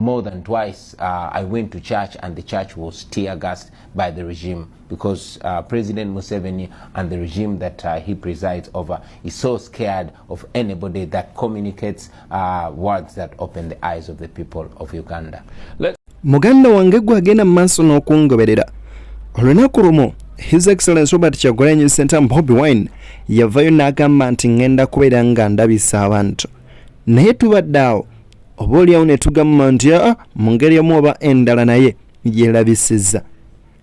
more than twice. I went to church and the church was tear gassed by the regime because President Museveni and the regime that he presides over is so scared of anybody that communicates words that open the eyes of the people of Uganda. Muganda wange gwe agenda mu maaso n'okungoberera. Olunaku lumu His Excellency Robert Kyagulanyi Ssentamu Bobi Wine yavayo n'agamba nti ngenda kubeera nga ndabisa abantu. Naye tubadde awo oba oliawo ne tugamba nti mu ngeri emu oba endala naye yeerabisizza.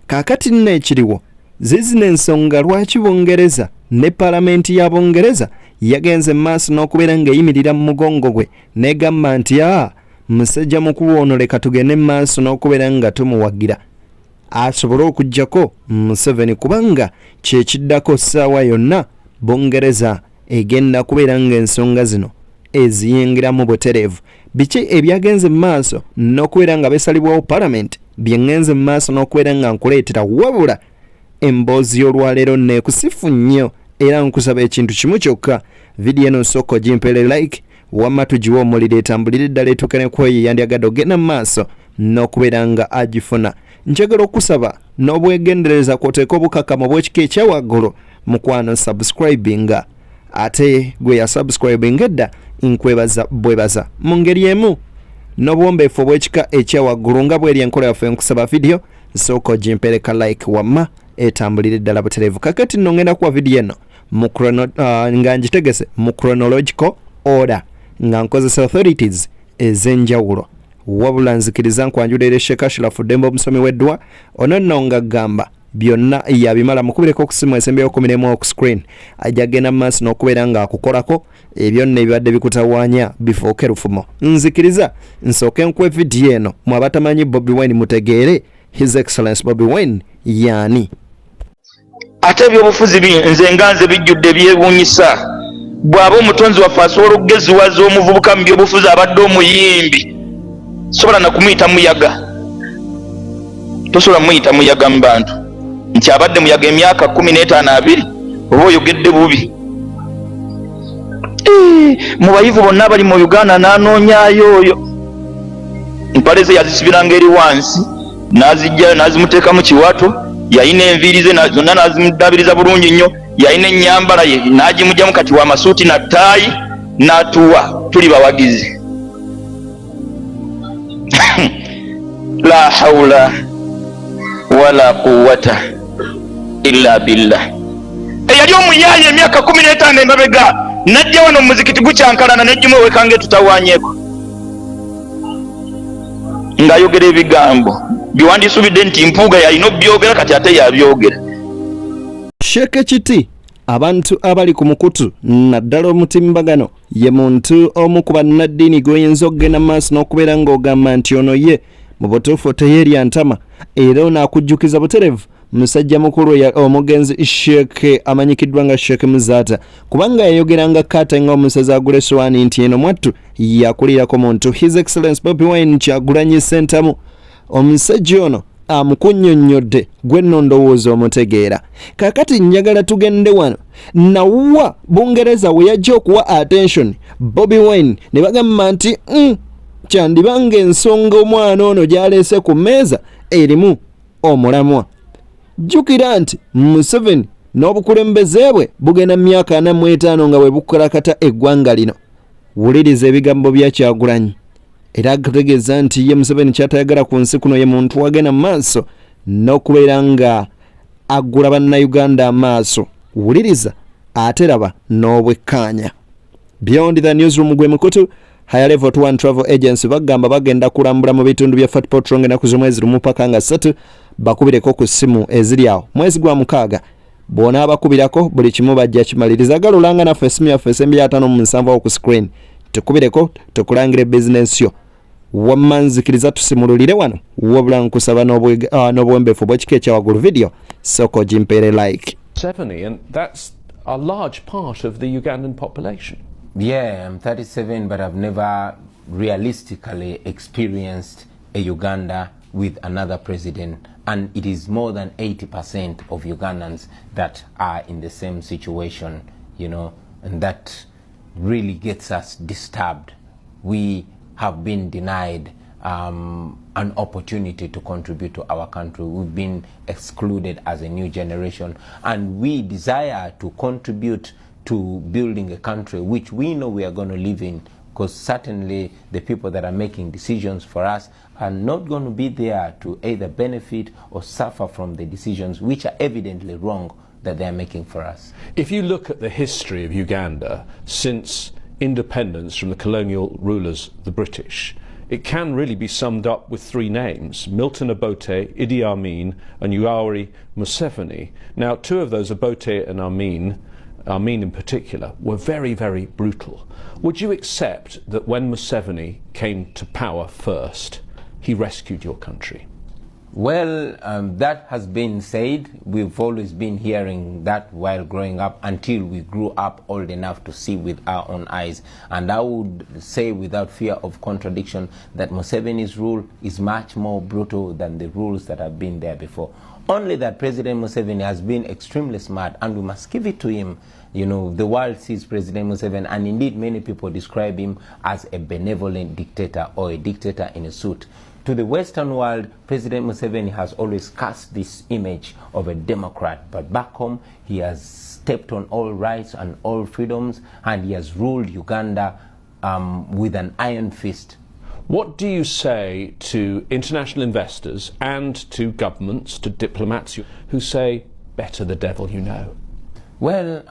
Kaakati nno ekiriwo zizina ensonga lwaki Bungereza ne Paalamenti ya Bungereza yagenze mu maaso n'okubeera ng'eyimirira mu mugongo gwe n'egamba nti musajja mukulu ono leka tugende mu maaso n'okubeera nga tumuwagira asobole okuggyako Museveni kubanga kyekiddako ssaawa yonna Bungereza egenda kubeera ng'ensonga zino eziyingiramu butereevu. Biki ebyagenze mu maaso n'okubeera nga beesalibwawo Paalamenti byengenze mu maaso n'okubeera nga nkuleetera wabula emboozi y'olwaleero neekusifu nnyo era nkusaba ekintu kimu kyokka vidiyo eno sooka ogimpeere like wamma tugiwa omuliro etambulire eddala etuuke ne kweyo yandyagadde ogenda mu maaso n'okubeera nga agifuna. Njagala okusaba n'obwegendereza kwoteeka obukkakkamu bw'ekika ekyawaggulu mukwano subscribinga ate gwe yasubscribinga edda nkwebaza bwebaza mu ngeri emu n'obuwombeefu obw'ekika ekyawaggulu nga bw'eri enkola yaffe nkusaba vidiyo sooka ogimpereka like wamma etambulire eddala butereevu. Kakati nno ngenda kuwa vidiyo eno nga ngitegese mu chronological order nga nkozesa authorities ez'enjawulo wabula nzikiriza nkwanjulira Sheikh Ashraf Dembo omusomi w'eddwa ono nno nga gamba byonna yabimala mukubireko okusimu esembeyo kumiremu ku screen ajja genda mu maaso n'okubeera nga akukolako ebyo nno ebibadde bikutawaanya bifooke rufumo. Nzikiriza nsooke nkwe vidiyo eno mu abatamanyi Bobi Wine mutegeere His Excellency Bobi Wine yaani. Ate ebyobufuzi nze nga nze bijjudde byewuunyisa bw'aba omutonzi waffe asobola okugeziwaza omuvubuka mu byobufuzi abadde omuyimbi sobola na kumuyita muyaga. Tosobola muyita muyaga mu bantu nti abadde muyaga emyaka 15-20 oba oyogedde bubi. Mu bayivu bonna abali mu Uganda n'anoonyaayo oyo mpale ze yazisibiranga eri wansi n'azijja n'azimuteeka mu kiwato yalina enviiri ze zonna n'azimuddaabiriza bulungi nnyo yalina ennyambala ye n'agimugyamu kati wa masuuti na ttaayi n'atuwa tuli bawagizi. La hawla wala quwwata illa billah. Eyali omuyaaye emyaka 15 emabega najja wano muzikiti gukyankalana nejjuma wekange tutawanyeeko ng'ayogera ebigambo biwandisubidde nti mpuuga yalina obyogera kati ate yabyogera. Sheikh Kiti abantu abali ku mukutu naddala omutimbagano ye muntu omu ku bannaddiini gw'oyinza okugenda maaso n'okubeera ng'ogamba nti ono ye mu butuufu teyeerya ntama era ono akujjukiza butereevu musajja mukulu omugenzi Sheikh amanyikiddwa nga Sheikh Muzaata kubanga yayogeranga kata ng'omusaza agula essowaani nti eno mwattu yakulirako muntu His Excellency Bobi Wine Kyagulanyi Ssentamu omusajja ono amukunnyonnyodde gwe nno ndowooza omutegeera. Kaakati njagala tugende wano nawuwa Bungereza we yajja okuwa attention Bobi Wine ne bagamba nti kyandibanga ensonga omwana ono gy'aleese ku mmeeza erimu omulamwa. Jjukira nti Museveni n'obukulembeze bwe bugenda mu myaka 45 nga bwe bukulakata eggwanga lino. Wuliriza ebigambo bya Kyagulanyi era agategeeza nti ye Museveni kyatayagala ku nsi kuno ye muntu wagenda mu maaso n'okubeera nga aggula bannayuganda amaaso. Wuliriza ate raba n'obwekkaanya. Beyond the newsroom gwe mukutu Higher Level 1 Travel Agency bagamba bagenda kulambula mu bitundu bya Fat Portronge ennaku z'omwezi lumu paka nga 3 bakubireko ku ssimu eziri awo mwezi gwa 6 bona abakubirako buli kimu bajja kimaliriza. Galulanga naffe essimu yaffe esembi ya 5 ku screen tukubireko tukulangire business yo wamma nzikiriza tusimululire wano wabula nkusaba n'obwembeefu bw'ekika ekyawaggulu video sooka ogimpeere like. 70, and that's a large part of the Ugandan population. Yeah, I'm 37, but I've never realistically experienced a Uganda with another president. And it is more than 80% of Ugandans that are in the same situation, you know, and that really gets us disturbed. We have been denied an opportunity to contribute to our country. We've been excluded as a new generation, and we desire to contribute to building a country which we know we are going to live in, because certainly the people that are making decisions for us are not going to be there to either benefit or suffer from the decisions which are evidently wrong that they are making for us. If you look at the history of Uganda since independence from the colonial rulers, the British, it can really be summed up with three names: Milton Obote, Idi Amin, and Yoweri Museveni. Now, two of those, Obote and Amin in particular, were very, very brutal. Would you accept that when Museveni came to power first, he rescued your country? Well, that has been said. We've always been hearing that while growing up, until we grew up old enough to see with our own eyes. And I would say without fear of contradiction that Museveni's rule is much more brutal than the rules that have been there before. Only that President Museveni has been extremely smart, and we must give it to him. You know, the world sees President Museveni, and indeed many people describe him as a benevolent dictator or a dictator in a suit. To the Western world, President Museveni has always cast this image of a democrat, but back home he has stepped on all rights and all freedoms, and he has ruled Uganda with an iron fist. What do you say to international investors and to governments, to diplomats who say, better the devil you know? Well,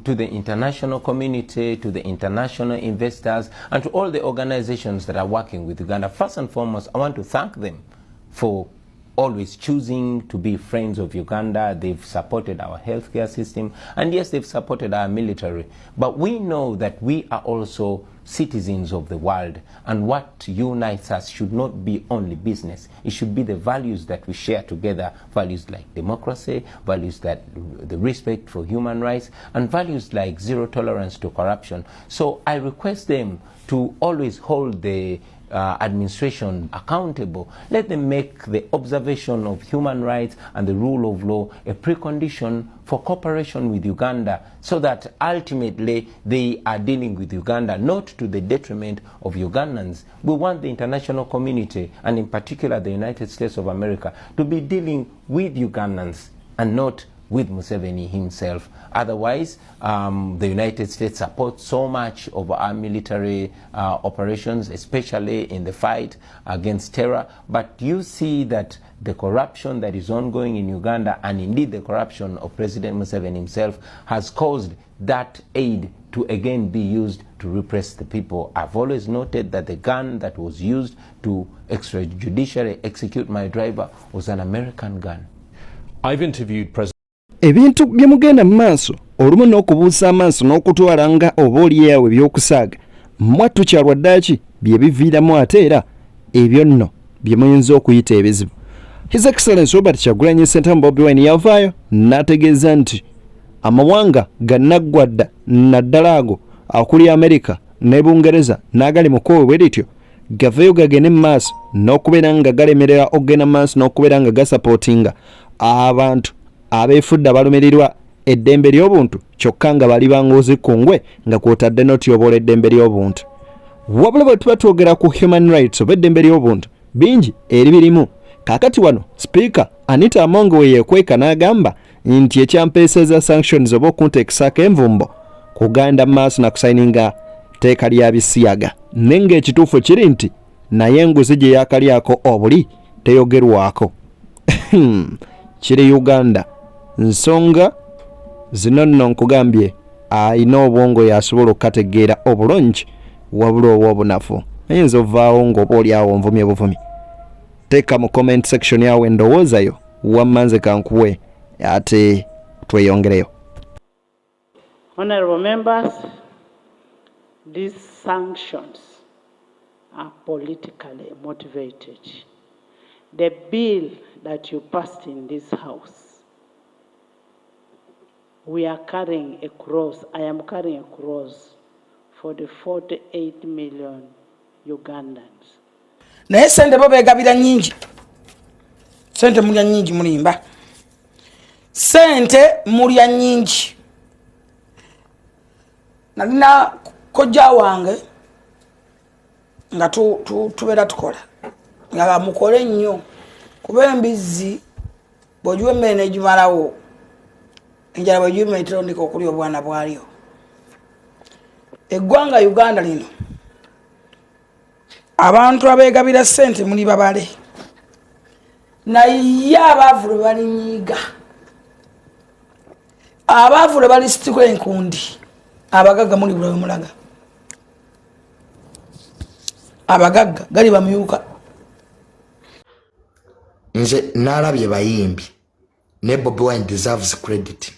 to the international community, to the international investors, and to all the organizations that are working with Uganda, first and foremost, I want to thank them for always choosing to be friends of Uganda. They've supported our healthcare system, and yes, they've supported our military. But we know that we are also citizens of the world, and what unites us should not be only business. It should be the values that we share together, values like democracy, values that the respect for human rights, and values like zero tolerance to corruption. So I request them to always hold the administration accountable. Let them make the observation of human rights and the rule of law a precondition for cooperation with Uganda, so that ultimately they are dealing with Uganda not to the detriment of Ugandans. We want the international community, and in particular the United States of America, to be dealing with Ugandans and not with Museveni himself. Otherwise, the United States supports so much of our military operations, especially in the fight against terror. But you see that the corruption that is ongoing in Uganda, and indeed the corruption of President Museveni himself, has caused that aid to again be used to repress the people. I've always noted that the gun that was used to extrajudicially execute my driver was an American gun. I've interviewed President ebintu byemugenda mu maaso olumu n'okubuusa amaaso n'okutwala nga oba oliyawo ebyokusaaga mmwe tukyalwaddaki bye biviiramu, ate era ebyo nno bye muyinza okuyita ebizibu. His Excellency Robert Kyagulanyi Ssentamu Bobi Wine yavaayo n'ategeeza nti amawanga gannaggwadda naddala ago akuli Amerika ne Bungereza n'agali mu kkowe bwe lityo gaveeyo gagende mu maaso n'okubeera nga galemerera okugenda mu maaso n'okubeera nga gasapootinga abantu abeefudde abalumirirwa eddembe ly'obuntu kyokka nga bali banguzi kungwe nga kwotadde n'otyobola eddembe ly'obuntu. Wabula bwe tuba twogera ku human rights oba eddembe ly'obuntu bingi eri birimu. Kaakati wano Speaker Anita Among we yeekweka n'agamba nti ekyampeeseza sanctions oba okunteekisako envumbo kugenda mu maaso na kusayininga tteeka lya bisiyaga, naye ng'ekituufu kiri nti naye enguzi gye yaakalyako obuli teyogerwako. Kiri Uganda. Nsonga zino nno nkugambye ayina obwongo yasobola okukategeera obulungi wabula obw'obunafu. Ayinza ovaawo ng'oba oliawo nvumye buvumi. Teeka mu comment section yawe endowoozayo wammanze kankuwe ate tweyongereyo. Honorable members, these sanctions are politically motivated. The bill that you passed in this house, we are carrying a cross. I am carrying a cross for the 48 million Ugandans. Naye sente bo begabira nyingi. Sente mulya nyingi mulimba. Sente mulya nyingi. Nalina kojja wange nga tubeera tukola nga mukole nnyo kuba embizzi bw'ogiwa emmere n'egimalawo enjala bw'egiwa etondeka okulya obwana bwalyo. Eggwanga Uganda lino abantu abeegabira ssente muli babale naye abaavu lwe balinyiiga abaavu lwe balisitiko enkundi abagagga muli bulawe mulaga abagagga gali bamyuka. Nze nalabye bayimbi ne Bobi Wine deserves credit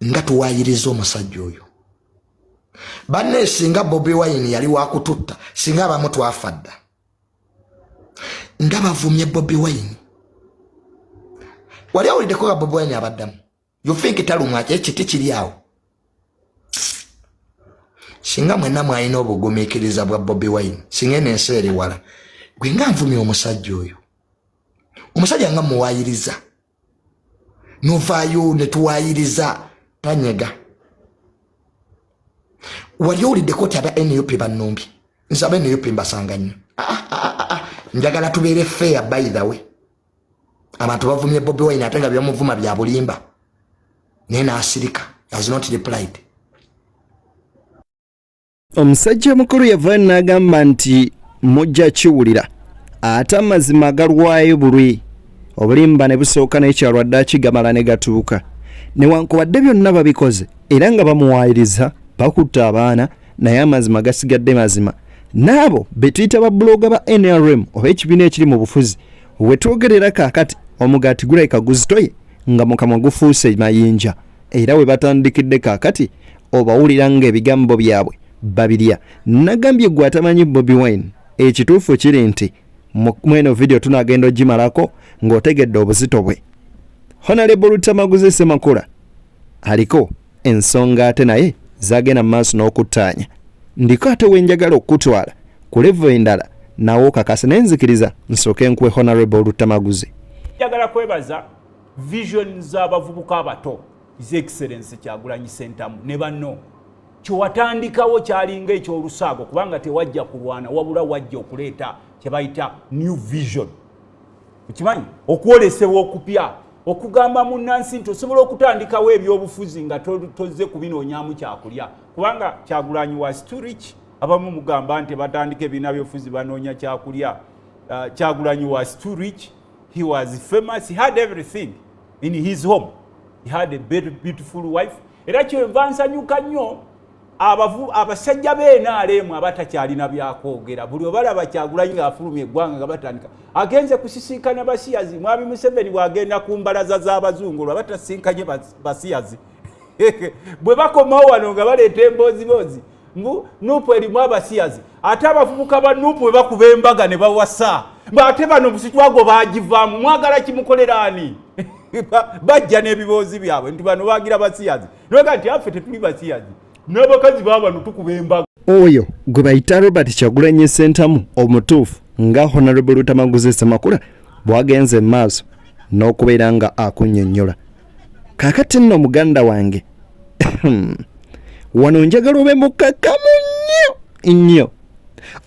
nga tuwayiriza omusajja oyo. Banne singa Bobi Wine yali wakututta singa abamu twafadda nga bavumye Bobi Wine. Wali awuliddeko nga Bobi Wine abaddamu you think talumwa ekiti kiri awo singa mwenna mwalina obugumiikiriza bwa Bobi Wine singa n'ensi eri wala gwe nga nvumye omusajja oyo. Omusajja nga muwayiriza novaayo ne tuwayiriza tanyega. Wali owuliddeko ti aba NUP bannumbye nze aba NUP mbasanga nnyo. Njagala tubeere fair by the way. Abantu bavumye Bobi Wine ate nga byamuvuma bya bulimba naye n'asirika has not replied. Omusajja mukulu yavaayo n'agamba nti mujja kiwulira ate amazima agalwayo bulwi obulimba ne busooka n'ekyalwadde akigamala ne gatuuka newankubadde byonna babikoze era nga bamuwaayiriza bakutta abaana naye amazima gasigadde mazima. N'abo be tuyita babuloga ba NRM oba ekibiina ekiri mu bufuzi we twogerera kaakati omugaati gulabika guzitoye nga mukamwa gufuuse mayinja era we batandikidde kaakati obawulira ng'ebigambo byabwe babirya. Nagambye gwe atamanyi Bobi Wine ekituufu kiri nti mweno video tunagenda ogimalako ng'otegedde obuzito bwe. Honorable Lutamaguzi Ssemakula aliko ensonga ate naye zagenda mu maaso n'okuttaanya. Ndiko ate wenjagala okutwala ku level endala nawo kakase nenzikiriza nsooke nkuwe Honorable Lutamaguzi. Njagala kwebaza vision z'abavubuka abato His Excellency Kyagulanyi Ssentamu ne banno kyewatandikawo kyalinga ekyolusaago kubanga tewajja kulwana wabula wajja okuleeta kye bayita new vision. Ukimanyi okwolesebwa okupya okugamba munnansi nti osobola okutandikawo ebyobufuzi nga tozze kubinoonyaamu kyakulya kubanga Kyagulanyi was too rich. Abamu mugamba nti batandika ebiina byobufuzi banoonya kyakulya. Kyagulanyi was too rich. He was famous. He had everything in his home. He had a very beautiful wife. Era kyenva nsanyuka nnyo abasajja b'NRM abatakyalina byakwogera buli obalaba Kyagulanyi ng'afulumya eggwanga nga batandika agenze kusisinkana basiyazi. Mwami Museveni bw'agenda ku mbalaza z'abazungu olwo batasinkanye basiyazi bwe bakomawo wano nga baleeta emboozibozi mbu Nuupu erimu abasiyazi ate abavubuka ba Nuupu bwe bakuba embaga ne bawasa ate bano busitwago baagivaamu mwagala kimukolera ani bajja n'ebiboozi byabwe nti bano baagira basiyazi noga nti affe tetuli basiyazi n'abakazi baabano tukuba embaga. Oyo gwe bayita Robert Kyagulanyi Ssentamu omutuufu nga Honorable Lutamaguzi Ssemakula bwagenze mu maaso n'okubeera nga akunnyonnyola. Kaakati nno muganda wange wano njagala obe mukkakkamu nnyo.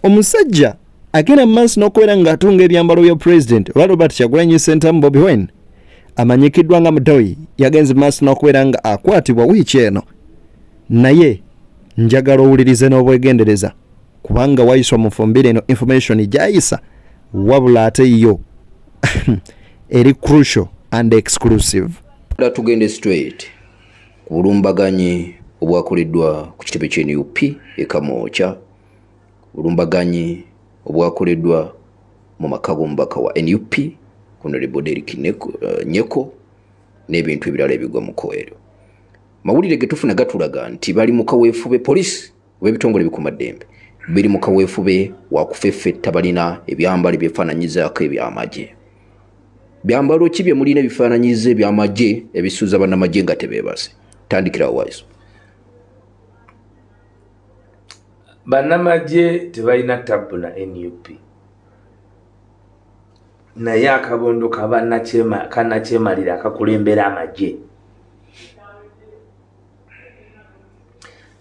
Omusajja agenda mu maaso n'okubeera ng'atunga ebyambalo bya President olwa Robert Kyagulanyi Ssentamu Bobi Wine amanyikiddwa nga Mudoyi yagenze mu maaso n'okubeera nga akwatibwa wiiki eno. Naye njagala owulirize n'obwegendereza kubanga wayiswa mu fumbire eno information gyayisa wabula ate yo eri crucial and exclusive. Tugende straight ku bulumbaganyi obwakoleddwa ku kitebe kye NUP e Kamwokya, bulumbaganyi obwakoleddwa mu maka g'omubaka wa NUP Honorable Derrick Nyeko n'ebintu ebirala ebigwa mu kkoero. Mawulire getufuna gatulaga nti bali mu kaweefube polisi w'ebitongole bikumaddembe biri mu kaweefube wakufeffetta balina ebyambalo byefaananyizaako ebyamagye. Byambalo ki bye mulina ebifaananyize ebyamagye ebisuuza bannamagye nga tebeebase? Tandikirawo Waiso. Bannamagye tebalina ttabu na NUP naye akabondo kanakyemalira akakulembera amagye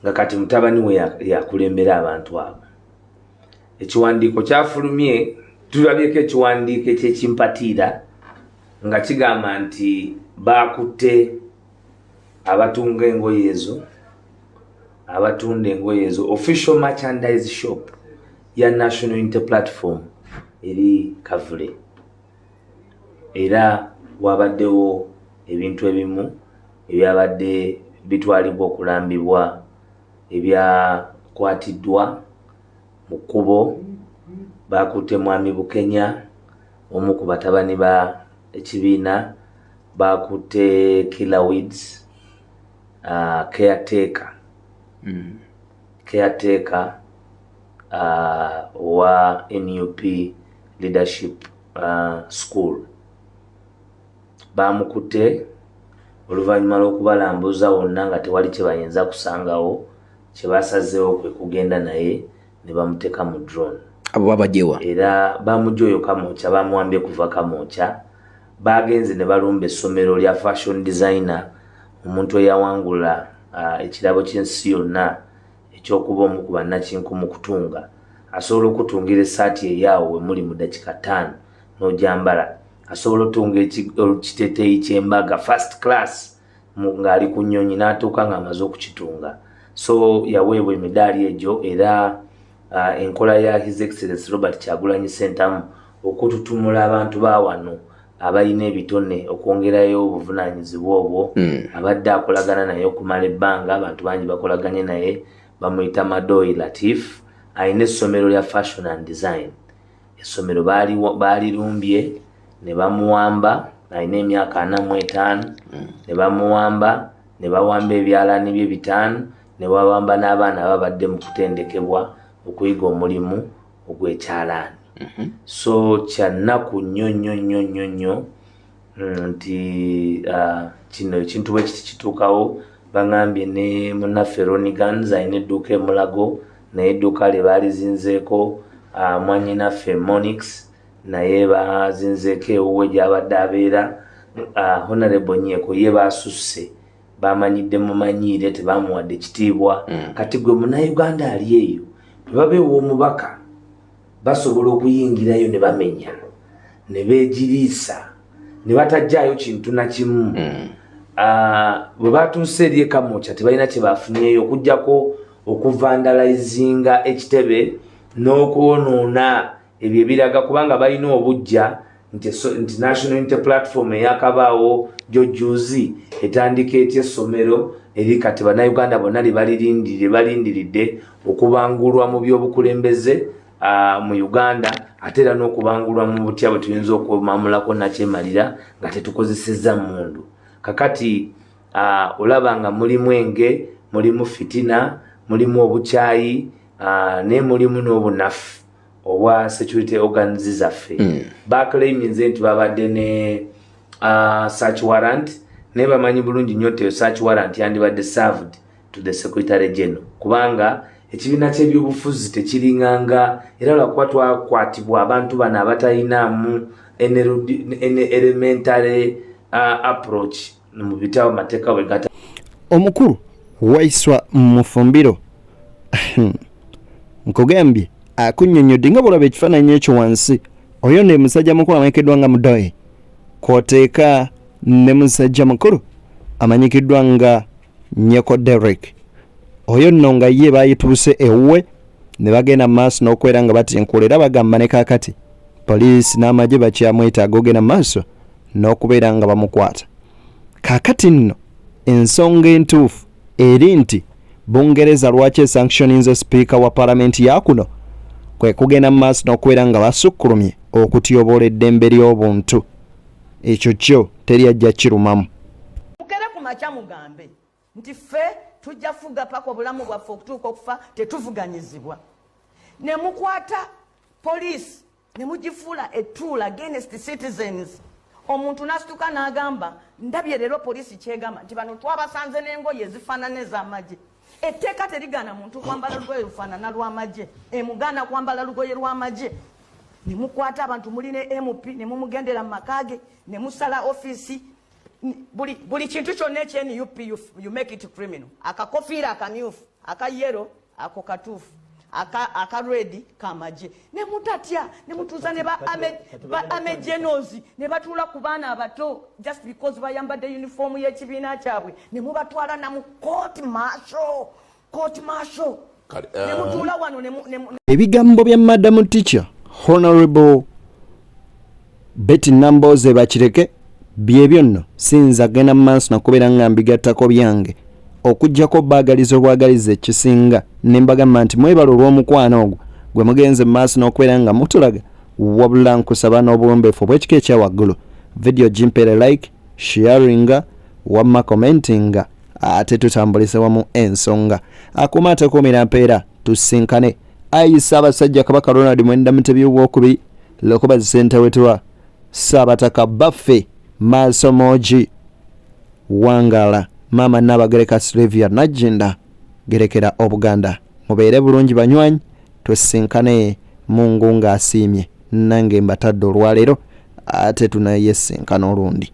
nga kati mutabani we yakulembera abantu abo. ekiwandiiko kyafulumye tulabyeko ekiwandiiko ekyekimpatiira nga kigamba nti bakutte abatunda engoye ezo official merchandise shop ya National Unity Platform eri Kavule, era wabaddewo ebintu ebimu ebyabadde bitwalibwa okulambibwa ebyakwatiddwa mu kkubo. Bakutte Mwami Bukenya, omu ku batabani ba ekibiina, bakutte Killawoods, caretaker wa NUP Leadership School. Bamukutte oluvannyuma lw'okubalambuza wonna nga tewali kye bayinza kusangawo, kye basazeewo kwe kugenda naye ne bamuteeka mu drone. Abo babajewa Era bamujoyo Kamoocha, bamuwambye kuva Kamoocha. Bagenze ne balumba essomero lya fashion designer, omuntu eyawangula ekirabo ky'ensi yonna ekyokuba omu ku bannakinku mu kutunga. Asobola okutungira essaati eyaawo we muli mu dakika 5 n'ojambala. Asobola otunga ekiteeteeyi ky'embaga first class ng'ali ku nnyonyi n'atuuka ng'amaze okukitunga. So yaweebwa emidaali egyo, era enkola ya His Excellency Robert Kyagulanyi Ssentamu okututumula abantu ba wano abalina ebitone okwongerayo obuvunaanyizibwa obwo. Abadde akolagana naye okumala ebbanga, abantu bangi bakolaganye naye, bamuyita Madoyi Latif, alina essomero lya fashion and design. Essomero baalirumbye ne bamuwamba, alina emyaka 45, ne bamuwamba, ne bawamba ebyalaani bye 5, ne bawamba n'abaana ababadde mu kutendekebwa okuyiga omulimu ogw'ekyalaani. So kyannaku nnyo nti kino ekintu bwe kiti kituukawo. Bangambye ne munnaffe Ronnie Guns alina edduuka e Mulago, naye edduuka lye baalizinzeeko. Mwannyinaffe Monix naye bazinzeeko ewuwe gy'abadde abeera. Honorable Nyeko ye baasusse, bamanyidde mumanyiire, tebamuwadde ekitiibwa. Kati gwe Munnayuganda ali eyo, tebabeewa omubaka, basobola okuyingirayo ne bamenya, ne beegiriisa, ne batajjaayo kintu na kimu. Bwe batuuse eri e Kamoocha tebalina kye bafunyeyo okuggyako okuvandalizinga ekitebe n'okwonoona ebyo ebiraga, kubanga balina obujja nti National Unity Platform eyakabaawo jojuzi etandika etya essomero eri kati bannayuganda bonna balindiridde okubangulwa mu by'obukulembeze mu Uganda, ate era n'okubangulwa mu butya bwe tuyinza okumamulako nakyemalira nga tetukozesezza mmundu. Kakati olaba nga mulimu enge, mulimu fitina, mulimu obukyayi, ne mulimu n'obunafu obwa security organs zaffe. Baclaiminze nti babadde ne search warrant, naye bamanyi bulungi nnyo nti search warrant yandibadde served to the Secretary General, kubanga ekibiina ky'ebyobufuzi tekiringanga, era lwakuba twakwatibwa abantu bano abatalinamu elementary approach mu bitabo mateeka bwe gata. Omukulu Waiswa Mufumbiro nkugambye akunnyonnyodde nga bw'olaba ekifaananyi ekyo wansi. Oyo ne musajja mukulu amanyikiddwa nga Mudoyi, kw'oteeka ne musajja mukulu amanyikiddwa nga Nyeko Derek. Oyo nno nga ye baayituuse ewuwe ne bagenda mu maaso n'okwera nga batinkula, era bagamba ne kaakati poliisi n'amagye bakyamwetaaga ogenda mu maaso n'okubeera nga bamukwata. Kaakati nno ensonga entuufu eri nti Bungereza lwaki esanctioninze sipiika wa paalamenti ya kuno kwe kugenda mu maaso n'okubeera nga basukkulumye okutyoboola eddembe ly'obuntu. Ekyo kyo teri ajja kirumamu. Mukere ku makya mugambe nti ffe tujja fuga paka obulamu bwaffe okutuuka okufa tetuvuganyizibwa. Ne mukwata poliisi ne mugifuula ettuula against citizens. Omuntu n'asituka n'agamba ndabye leero poliisi kyegamba nti bano twabasanze n'engoye ezifaanana ez'amagye. Etteeka terigana muntu kwambala lugoye lufaanana lw'amagye, emugaana kwambala lugoye lw'amagye. Ne mukwata abantu mulina MP ne mumugendera mu maka ge ne musala ofiisi. Buli kintu kyonna ekye-NUP you make it criminal. Akakofiira akamyufu, aka yellow, ako katuufu. akaredi kamaje ne mutatya ne mutuza ne ba amejenozi ne batula ku baana abato just because bayambadde uniform y'ekibiina kyabwe ne mubatwala na mu court martial ne mutula wano ebigambo bya Madam Teacher Honorable Betty Namboze bakireke byebyo nno sinza gena maaso nakubeera nga mbigattako byange okujjako baagaliza obwagaliza ekisinga nembagamba nti mwebala olw'omukwano ogwo gwe mugenze maaso n'okubeera nga mutulaga wabula nkusaba n'obulombeefu obw'ekika ekyawaggulu video gimpere like sharinga wamma commentinga ate tutambulise wamu ensonga akuma atakuumira mpeera tusinkane ayisa abasajja Kabaka Ronald Mwenda Mutebi w'okubiri Lokuba Center wetwa Sabataka Baffe Maaso Moji Wangala Mama Nabagereka Sylvia Najinda gerekera Obuganda mubeere bulungi banywanyi tusinkane Mungu ng'asiimye nange mbatadde olwaleero ate tunayesinkana olundi